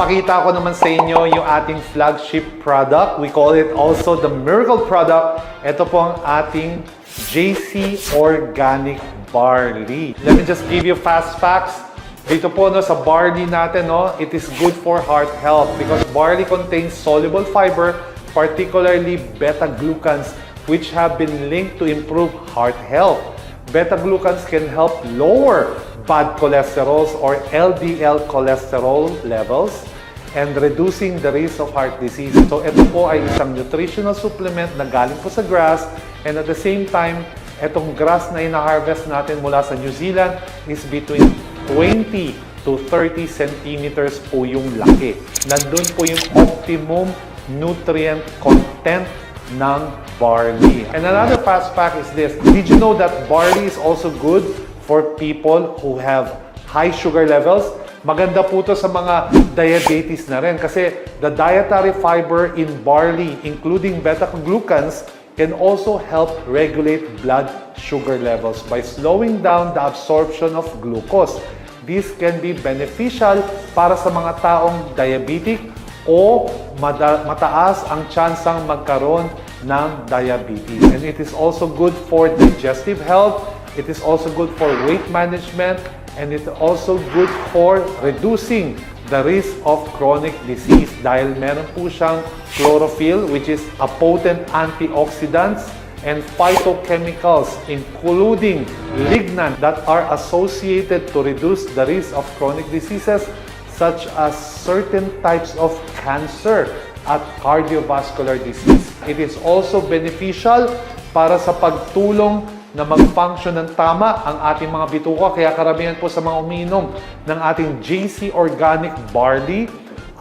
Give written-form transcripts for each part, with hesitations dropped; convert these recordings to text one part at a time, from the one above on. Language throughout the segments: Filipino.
Ipapakita ko naman sa inyo yung ating flagship product. We call it also the miracle product. Ito po ang ating JC Organic Barley. Let me just give you fast facts. Dito po sa barley natin, it is good for heart health because barley contains soluble fiber, particularly beta-glucans, which have been linked to improve heart health. Beta-glucans can help lower bad cholesterol or LDL cholesterol levels and reducing the risk of heart disease. So ito po ay isang nutritional supplement na galing po sa grass, and at the same time, itong grass na ina-harvest natin mula sa New Zealand is between 20 to 30 centimeters po yung laki. Nandun po yung optimum nutrient content ng barley. And another fast fact is this. Did you know that barley is also good for people who have high sugar levels? Maganda po to sa mga diabetes na rin kasi the dietary fiber in barley, including beta-glucans, can also help regulate blood sugar levels by slowing down the absorption of glucose. This can be beneficial para sa mga taong diabetic o mataas ang tsansang magkaroon ng diabetes. And it is also good for digestive health, it is also good for weight management, and it is also good for reducing the risk of chronic disease dahil meron po siyang chlorophyll, which is a potent antioxidants, and phytochemicals including lignan that are associated to reduce the risk of chronic diseases such as certain types of cancer at cardiovascular disease. It is also beneficial para sa pagtulong na mag-function ng tama ang ating mga bituka. Kaya karamihan po sa mga umiinom ng ating JC Organic Barley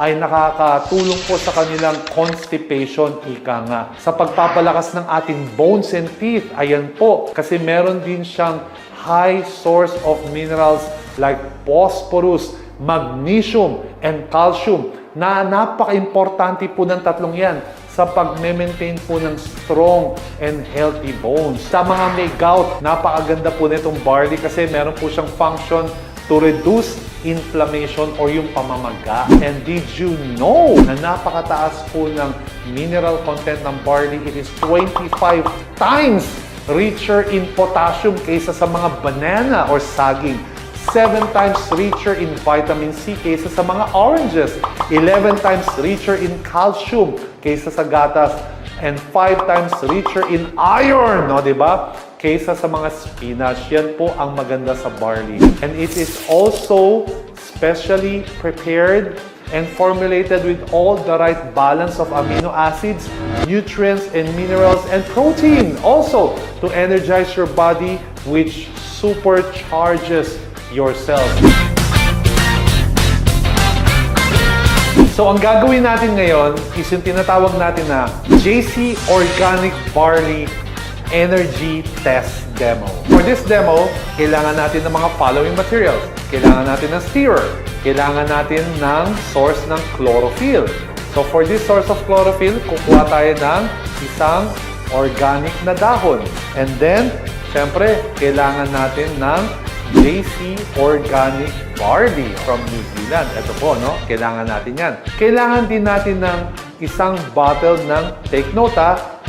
ay nakakatulong po sa kanilang constipation, ika nga. Sa pagpapalakas ng ating bones and teeth, ayan po. Kasi meron din siyang high source of minerals like phosphorus, magnesium, and calcium na napaka-importante po ng tatlong yan sa pag-maintain po ng strong and healthy bones. Sa mga may gout, napakaganda po nitong barley kasi meron po siyang function to reduce inflammation or yung pamamaga. And did you know na napakataas po ng mineral content ng barley? It is 25 times richer in potassium kaysa sa mga banana or saging. 7 times richer in vitamin C kaysa sa mga oranges, 11 times richer in calcium kaysa sa gatas, and 5 times richer in iron, diba? Kaysa sa mga spinach. Yan po ang maganda sa barley. And it is also specially prepared and formulated with all the right balance of amino acids, nutrients, and minerals, and protein also to energize your body, which supercharges yourself. So, ang gagawin natin ngayon is yung tinatawag natin na JC Organic Barley Energy Test Demo. For this demo, kailangan natin ng mga following materials. Kailangan natin ng stirrer. Kailangan natin ng source ng chlorophyll. So, for this source of chlorophyll, kukuha tayo ng isang organic na dahon. And then, syempre, kailangan natin ng JC Organic Barley from New Zealand. Ito po, kailangan natin yan. Kailangan din natin ng isang bottle ng, take note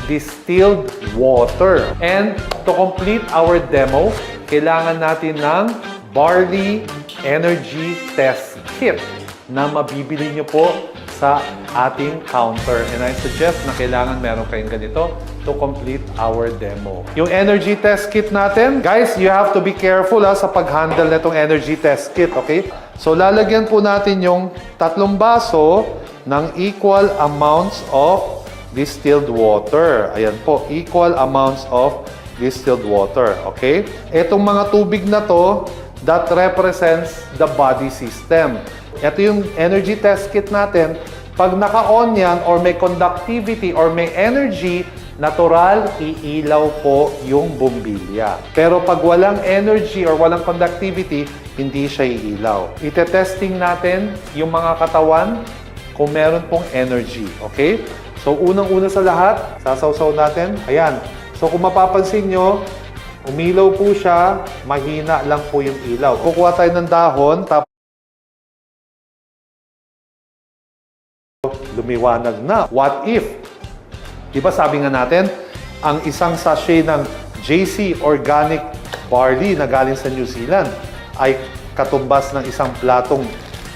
distilled water. And to complete our demo, kailangan natin ng Barley Energy Test Kit na mabibili nyo po sa ating counter. And I suggest na kailangan meron kayong ganito to complete our demo. Yung energy test kit natin, guys, you have to be careful sa pag-handle na itong energy test kit, okay? So, lalagyan po natin yung 3 baso ng equal amounts of distilled water. Ayan po, equal amounts of distilled water, okay? Itong mga tubig na to, that represents the body system. Ito yung energy test kit natin. Pag naka-on yan or may conductivity or may energy, natural, iilaw po yung bumbilya. Pero pag walang energy or walang conductivity, hindi siya iilaw. Ite-testing natin yung mga katawan kung meron pong energy. Okay? So, unang-una sa lahat, sasawsaw natin. Ayan. So, kung mapapansin nyo, umilaw po siya, mahina lang po yung ilaw. Kukuha tayo ng dahon, tapos lumiwanag na. What if? Diba sabi nga natin, ang isang sachet ng JC Organic Barley na galing sa New Zealand ay katumbas ng isang platong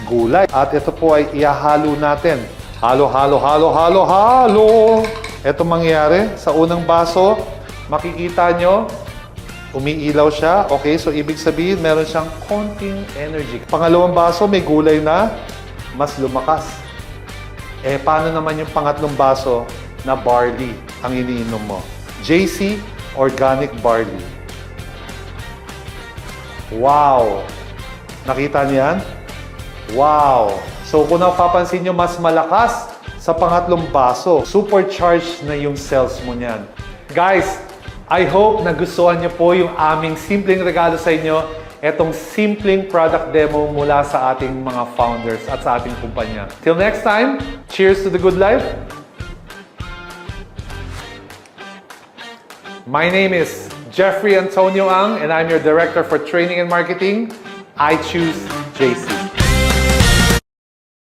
gulay. At ito po ay ihahalo natin. Halo, halo, halo, halo, halo! Ito mangyayari sa unang baso, makikita nyo, umiilaw siya. Okay, so ibig sabihin, meron siyang konting energy. Pangalawang baso, may gulay na mas lumakas. Eh, paano naman yung pangatlong baso na barley ang iniinom mo? JC Organic Barley. Wow! Nakita niyo yan? Wow! So kung napapansin nyo, mas malakas sa pangatlong baso. Supercharged na yung cells mo niyan. Guys, I hope nagustuhan nyo po yung aming simpleng regalo sa inyo. Etong simpleng product demo mula sa ating mga founders at sa ating kumpanya. Till next time, cheers to the good life! My name is Jeffrey Antonio Ang, and I'm your Director for Training and Marketing. I choose JC.